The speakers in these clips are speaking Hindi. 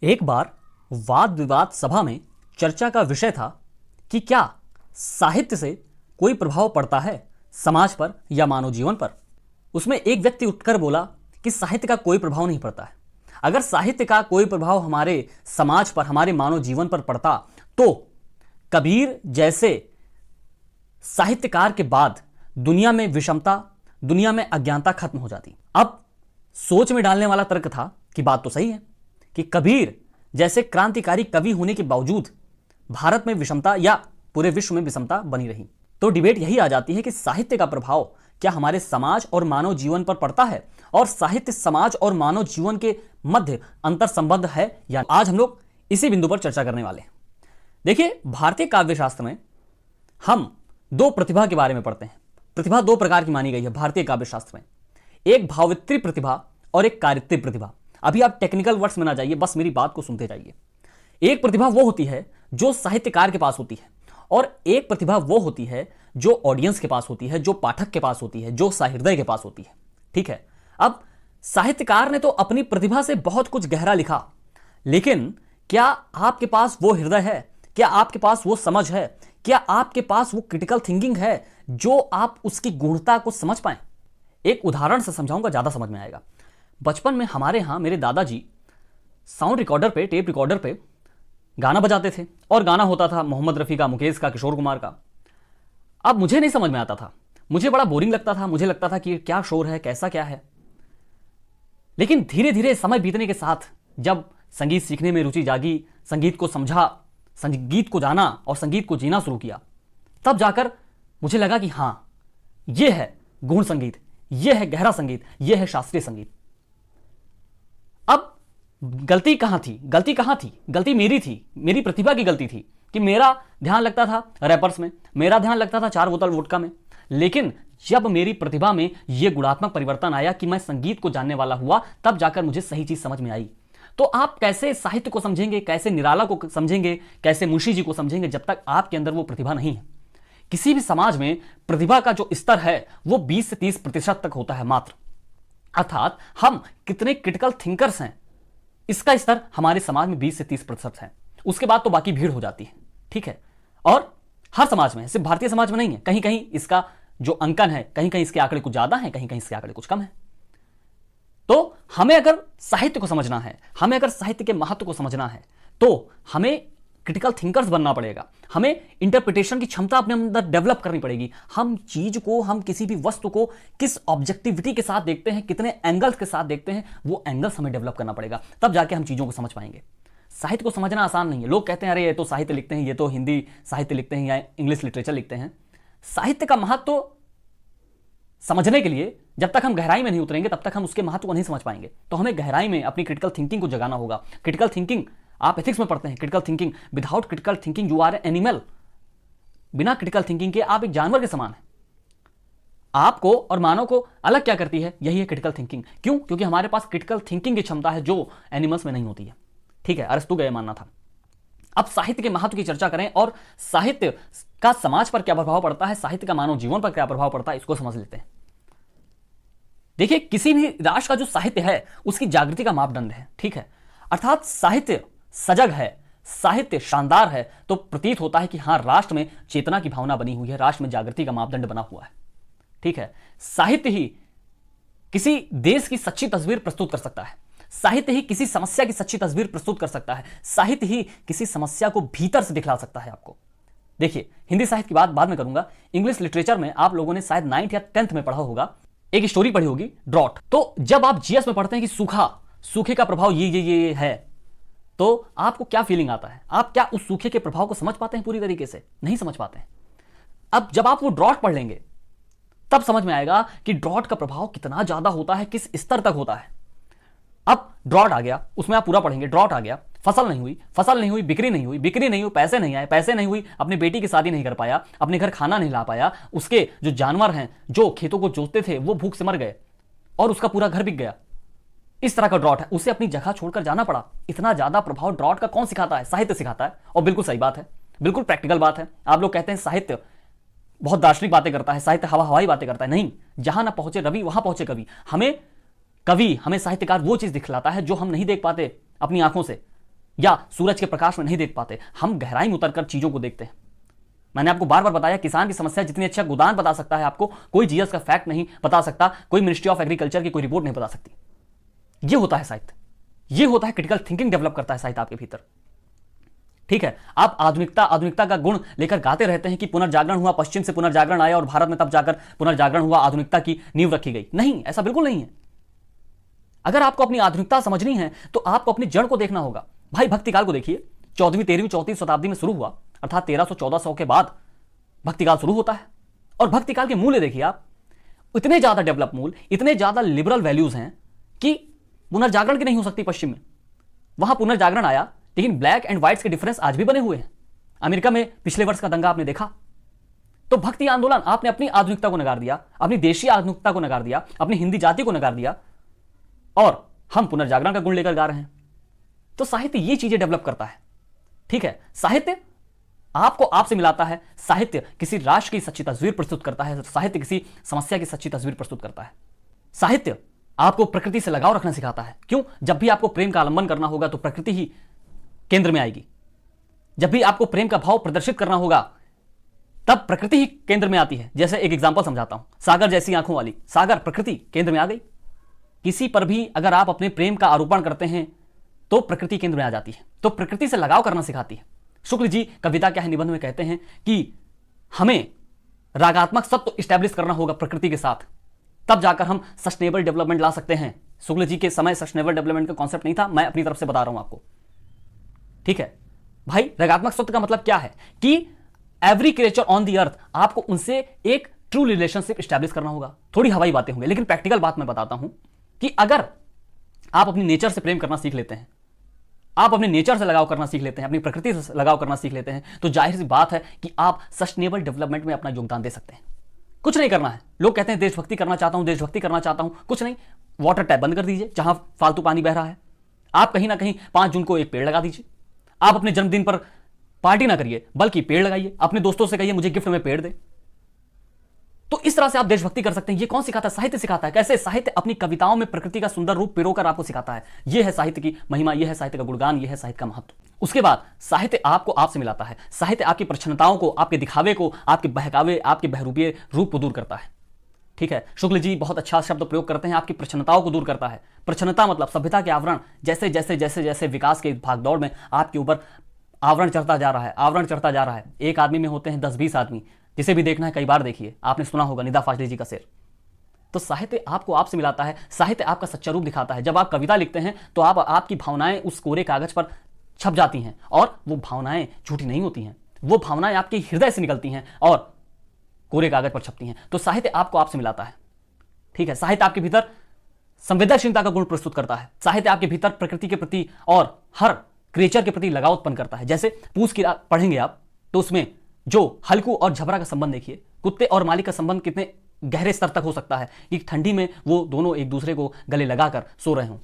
एक बार वाद विवाद सभा में चर्चा का विषय था कि क्या साहित्य से कोई प्रभाव पड़ता है समाज पर या मानव जीवन पर। उसमें एक व्यक्ति उठकर बोला कि साहित्य का कोई प्रभाव नहीं पड़ता है। अगर साहित्य का कोई प्रभाव हमारे समाज पर, हमारे मानव जीवन पर पड़ता तो कबीर जैसे साहित्यकार के बाद दुनिया में विषमता, दुनिया में अज्ञानता खत्म हो जाती। अब सोच में डालने वाला तर्क था कि बात तो सही है कि कबीर जैसे क्रांतिकारी कवि होने के बावजूद भारत में विषमता या पूरे विश्व में विषमता बनी रही। तो डिबेट यही आ जाती है कि साहित्य का प्रभाव क्या हमारे समाज और मानव जीवन पर पड़ता है, और साहित्य समाज और मानव जीवन के मध्य अंतर संबंध है या। आज हम लोग इसी बिंदु पर चर्चा करने वाले हैं। देखिए, भारतीय काव्य शास्त्र में हम दो प्रतिभा के बारे में पढ़ते हैं। प्रतिभा दो प्रकार की मानी गई है भारतीय काव्य शास्त्र में, एक भावित्री प्रतिभा और एक कारित्री प्रतिभा। अभी आप टेक्निकल वर्ड्स में ना जाइए, बस मेरी बात को सुनते जाइए। एक प्रतिभा वो होती है जो साहित्यकार के पास होती है, और एक प्रतिभा वो होती है जो ऑडियंस के पास होती है, जो पाठक के पास होती है, जो सहृदय के पास होती है। ठीक है, अब साहित्यकार ने तो अपनी प्रतिभा से बहुत कुछ गहरा लिखा, लेकिन क्या आपके पास वो हृदय है? क्या आपके पास वो समझ है? क्या आपके पास वो क्रिटिकल थिंकिंग है जो आप उसकी गूढ़ता को समझ पाए? एक उदाहरण से समझाऊंगा, ज्यादा समझ में आएगा। बचपन में हमारे यहां मेरे दादाजी साउंड रिकॉर्डर पे, टेप रिकॉर्डर पे गाना बजाते थे, और गाना होता था मोहम्मद रफी का, मुकेश का, किशोर कुमार का। अब मुझे नहीं समझ में आता था, मुझे बड़ा बोरिंग लगता था। मुझे लगता था कि क्या शोर है, कैसा क्या है। लेकिन धीरे धीरे समय बीतने के साथ जब संगीत सीखने में रुचि जागी, संगीत को समझा, संगीत को जाना और संगीत को जीना शुरू किया, तब जाकर मुझे लगा कि हां, यह है गूढ़ संगीत, यह है गहरा संगीत, यह है शास्त्रीय संगीत। अब गलती कहां थी? गलती मेरी थी, मेरी प्रतिभा की गलती थी कि मेरा ध्यान लगता था रैपर्स में, मेरा ध्यान लगता था 4 बोतल वोडका में। लेकिन जब मेरी प्रतिभा में यह गुणात्मक परिवर्तन आया कि मैं संगीत को जानने वाला हुआ, तब जाकर मुझे सही चीज समझ में आई। तो आप कैसे साहित्य को समझेंगे, कैसे निराला को समझेंगे, कैसे मुंशी जी को समझेंगे, जब तक आपके अंदर वो प्रतिभा नहीं है। किसी भी समाज में प्रतिभा का जो स्तर है वो 20 से 30% तक होता है मात्र। अर्थात हम कितने क्रिटिकल थिंकर्स हैं, इसका स्तर हमारे समाज में 20 से 30% है। उसके बाद तो बाकी भीड़ हो जाती है। ठीक है, और हर समाज में, सिर्फ भारतीय समाज में नहीं है, कहीं कहीं इसका जो अंकन है, कहीं कहीं इसके आंकड़े कुछ ज्यादा हैं, कहीं कहीं इसके आंकड़े कुछ कम है। तो हमें अगर साहित्य को समझना है, हमें अगर साहित्य के महत्व को समझना है, तो हमें क्रिटिकल थिंकर्स बनना पड़ेगा। हमें इंटरप्रिटेशन की क्षमता अपने अंदर डेवलप करनी पड़ेगी। हम चीज को, हम किसी भी वस्तु को किस ऑब्जेक्टिविटी के साथ देखते हैं, कितने एंगल्स के साथ देखते हैं, वो एंगल्स हमें डेवलप करना पड़ेगा, तब जाके हम चीजों को समझ पाएंगे। साहित्य को समझना आसान नहीं है। लोग कहते हैं अरे ये तो साहित्य लिखते हैं, ये तो हिंदी साहित्य लिखते हैं या इंग्लिश लिटरेचर लिखते हैं। साहित्य का महत्व समझने के लिए जब तक हम गहराई में नहीं उतरेंगे, तब तक हम उसके महत्व को नहीं समझ पाएंगे। तो हमें गहराई में अपनी क्रिटिकल थिंकिंग को जगाना होगा। क्रिटिकल थिंकिंग, आप एथिक्स में पढ़ते हैं, critical thinking, without critical thinking you are animal. बिना क्रिटिकल थिंकिंग के आप एक जानवर के समान हैं। आपको और मानव को अलग क्या करती है? यही है क्रिटिकल थिंकिंग। क्यों? क्योंकि हमारे पास क्रिटिकल थिंकिंग की क्षमता है जो एनिमल्स में नहीं होती है। ठीक है, अरस्तु का यह मानना था। अब साहित्य के महत्व की चर्चा करें और साहित्य का समाज पर क्या प्रभाव पड़ता है, साहित्य का मानव जीवन पर क्या प्रभाव पड़ता है, इसको समझ लेते हैं। देखिए, किसी भी राष्ट्र का जो साहित्य है उसकी जागृति का मापदंड है। ठीक है, अर्थात साहित्य सजग है, साहित्य शानदार है, तो प्रतीत होता है कि हां, राष्ट्र में चेतना की भावना बनी हुई है, राष्ट्र में जागृति का मापदंड बना हुआ है। ठीक है, साहित्य ही किसी देश की सच्ची तस्वीर प्रस्तुत कर सकता है, साहित्य ही किसी समस्या की सच्ची तस्वीर प्रस्तुत कर सकता है, साहित्य ही किसी समस्या को भीतर से दिखला सकता है आपको। देखिए, हिंदी साहित्य की बात बाद में करूंगा। इंग्लिश लिटरेचर में आप लोगों ने शायद 9th या 10th में पढ़ा होगा, एक स्टोरी पढ़ी होगी, ड्रॉट। तो जब आप जीएस में पढ़ते हैं कि सूखे का प्रभाव ये है, तो आपको क्या फीलिंग आता है? आप क्या उस सूखे के प्रभाव को समझ पाते हैं पूरी तरीके से? नहीं समझ पाते हैं। अब जब आप वो ड्रॉट पढ़ लेंगे तब समझ में आएगा कि ड्रॉट का प्रभाव कितना ज्यादा होता है, किस स्तर तक होता है। अब ड्रॉट आ गया, उसमें आप पूरा पढ़ेंगे। ड्रॉट आ गया, फसल नहीं हुई, बिक्री नहीं हुई, पैसे नहीं आए, पैसे नहीं हुई, अपनी बेटी की शादी नहीं कर पाया, अपने घर खाना नहीं ला पाया, उसके जो जानवर हैं जो खेतों को जोतते थे वो भूख से मर गए, और उसका पूरा घर बिक गया। इस तरह का ड्रॉट है, उसे अपनी जगह छोड़कर जाना पड़ा। इतना ज्यादा प्रभाव ड्रॉट का कौन सिखाता है? साहित्य सिखाता है। और बिल्कुल सही बात है, बिल्कुल प्रैक्टिकल बात है। आप लोग कहते हैं साहित्य बहुत दार्शनिक बातें करता है, साहित्य हवाई बातें करता है। नहीं, जहां ना पहुंचे रवि वहां पहुंचे कवि। हमें साहित्यकार वो चीज दिखलाता है जो हम नहीं देख पाते अपनी आंखों से। या सूरज के प्रकाश में नहीं देख पाते, हम गहराई में उतरकर चीजों को देखते हैं। मैंने आपको बार बार बताया, किसान की समस्या जितनी अच्छा गोदान बता सकता है आपको, कोई जीएस का फैक्ट नहीं बता सकता, कोई मिनिस्ट्री ऑफ एग्रीकल्चर की कोई रिपोर्ट नहीं बता सकती। यह होता है साहित्य, यह होता है क्रिटिकल थिंकिंग डेवलप करता है साहित्य आपके भीतर। ठीक है, आप आधुनिकता का गुण लेकर गाते रहते हैं कि पुनर्जागरण हुआ, पश्चिम से पुनर्जागरण आया और भारत में तब जाकर पुनर्जागरण हुआ, आधुनिकता की नींव रखी गई। नहीं, ऐसा बिल्कुल नहीं है। अगर आपको अपनी आधुनिकता समझनी है तो आपको अपनी जड़ को देखना होगा। भाई भक्तिकाल को देखिए, 14वीं 13वीं 34वीं शताब्दी में शुरू हुआ, अर्थात 1300-1400 के बाद भक्तिकाल शुरू होता है। और भक्तिकाल के मूल्य देखिए आप, इतने ज्यादा डेवलप मूल, इतने ज्यादा लिबरल वैल्यूज हैं कि पुनर्जागरण की नहीं हो सकती पश्चिम में। वहां पुनर्जागरण आया, लेकिन ब्लैक एंड व्हाइट्स के डिफरेंस आज भी बने हुए हैं। अमेरिका में पिछले वर्ष का दंगा आपने देखा। तो भक्ति आंदोलन, आपने अपनी आधुनिकता को नकार दिया, अपनी देशी आधुनिकता को नकार दिया, अपनी हिंदी जाति को नकार दिया, और हम पुनर्जागरण का गुण लेकर गा रहे हैं। तो साहित्य ये चीजें डेवलप करता है। ठीक है, साहित्य आपको आपसे मिलाता है, साहित्य किसी राष्ट्र की सच्ची तस्वीर प्रस्तुत करता है, साहित्य किसी समस्या की सच्ची तस्वीर प्रस्तुत करता है। साहित्य आपको प्रकृति से लगाव रखना सिखाता है। क्यों? जब भी आपको प्रेम का आलंबन करना होगा तो प्रकृति ही केंद्र में आएगी। जब भी आपको प्रेम का भाव प्रदर्शित करना होगा तब प्रकृति ही केंद्र में आती है। जैसे एक एग्जांपल समझाता हूं, सागर जैसी आंखों वाली, सागर प्रकृति केंद्र में आ गई। किसी पर भी अगर आप अपने प्रेम का आरोपण करते हैं तो प्रकृति केंद्र में आ जाती है, तो प्रकृति से लगाव करना सिखाती है। शुक्ल जी कविता क्या है निबंध में कहते हैं कि हमें रागात्मक सत्व स्टैब्लिश करना होगा प्रकृति के साथ, तब जाकर हम सस्टेनेबल डेवलपमेंट ला सकते हैं। शुक्ल जी के समय सस्टेनेबल डेवलपमेंट का कॉन्सेप्ट नहीं था, मैं अपनी तरफ से बता रहा हूं आपको। ठीक है भाई, रगात्मक सत्य का मतलब क्या है कि every creature on the earth, आपको उनसे एक ट्रू रिलेशनशिप स्टैब्लिश करना होगा। थोड़ी हवाई बातें होंगी, लेकिन प्रैक्टिकल बात मैं बताता हूं कि अगर आप अपनी नेचर से प्रेम करना सीख लेते हैं, आप अपने नेचर से लगाव करना सीख लेते हैं, अपनी प्रकृति से लगाव करना सीख लेते हैं, तो जाहिर सी बात है कि आप सस्टेनेबल डेवलपमेंट में अपना योगदान दे सकते हैं। कुछ नहीं करना है। लोग कहते हैं देशभक्ति करना चाहता हूं, देशभक्ति करना चाहता हूं। कुछ नहीं, वाटर टैप बंद कर दीजिए जहां फालतू पानी बह रहा है। आप कहीं ना कहीं 5 जून को एक पेड़ लगा दीजिए। आप अपने जन्मदिन पर पार्टी ना करिए, बल्कि पेड़ लगाइए। अपने दोस्तों से कहिए मुझे गिफ्ट में पेड़ दे। तो इस तरह से आप देशभक्ति कर सकते हैं। ये कौन सिखाता है? साहित्य सिखाता है। कैसे? साहित्य अपनी कविताओं में प्रकृति का सुंदर रूप पिरोकर आपको सिखाता है। यह है साहित्य की महिमा, यह है साहित्य का गुणगान, यह है साहित्य का महत्व। उसके बाद साहित्य आपको आपसे मिलाता है। साहित्य आपकी प्रच्छन्नताओं को, आपके दिखावे को, आपके बहकावे, आपके बहरूपीय रूप को दूर करता है। ठीक है, शुक्ल जी बहुत अच्छा शब्द प्रयोग करते हैं, आपकी प्रच्छन्नताओं को दूर करता है। प्रच्छन्नता मतलब सभ्यता के आवरण, जैसे जैसे जैसे जैसे विकास के भागदौड़ में आपके ऊपर आवरण चढ़ता जा रहा है, आवरण चढ़ता जा रहा है। एक आदमी में होते हैं 10-20 आदमी। जिसे भी देखना है कई बार देखिए, आपने सुना होगा निदा फाजली जी का शेर। तो साहित्य आपको आपसे मिलाता है, साहित्य आपका सच्चा रूप दिखाता है। जब आप कविता लिखते हैं तो आपकी भावनाएं उस कोरे कागज पर छप जाती हैं, और वो भावनाएं झूठी नहीं होती हैं, वो भावनाएं आपके हृदय से निकलती हैं और कोरे कागज पर छपती हैं। तो साहित्य आपको आपसे मिलाता है। ठीक है, साहित्य आपके भीतर संवेदनशीलता का गुण प्रस्तुत करता है। साहित्य आपके भीतर प्रकृति के प्रति और हर क्रिएचर के प्रति लगाव उत्पन्न करता है। जैसे पूस की पढ़ेंगे आप तो उसमें जो हल्कू और झबरा का संबंध देखिए, कुत्ते और मालिक का संबंध कितने गहरे स्तर तक हो सकता है कि ठंडी में वो दोनों एक दूसरे को गले लगाकर सो रहे हों,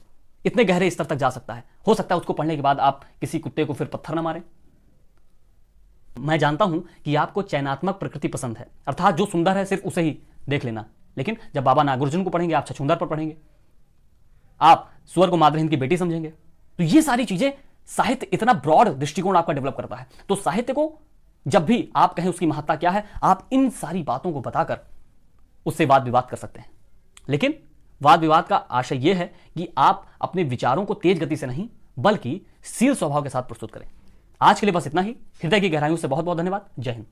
इतने गहरे स्तर तक जा सकता है। हो सकता है उसको पढ़ने के बाद आप किसी कुत्ते को फिर पत्थर न मारें। मैं जानता हूं कि आपको चयनात्मक प्रकृति पसंद है, अर्थात जो सुंदर है सिर्फ उसे ही देख लेना, लेकिन जब बाबा नागार्जुन को पढ़ेंगे आप छछूंदर पर पढ़ेंगे, आप सुअर को मादर हिंद की बेटी समझेंगे। तो ये सारी चीजें, साहित्य इतना ब्रॉड दृष्टिकोण आपका डेवलप करता है। तो साहित्य को जब भी आप कहें उसकी महत्ता क्या है, आप इन सारी बातों को बताकर उससे वाद विवाद कर सकते हैं। लेकिन वाद विवाद का आशय यह है कि आप अपने विचारों को तेज गति से नहीं बल्कि शील स्वभाव के साथ प्रस्तुत करें। आज के लिए बस इतना ही। हृदय की गहराइयों से बहुत बहुत धन्यवाद। जय हिंद।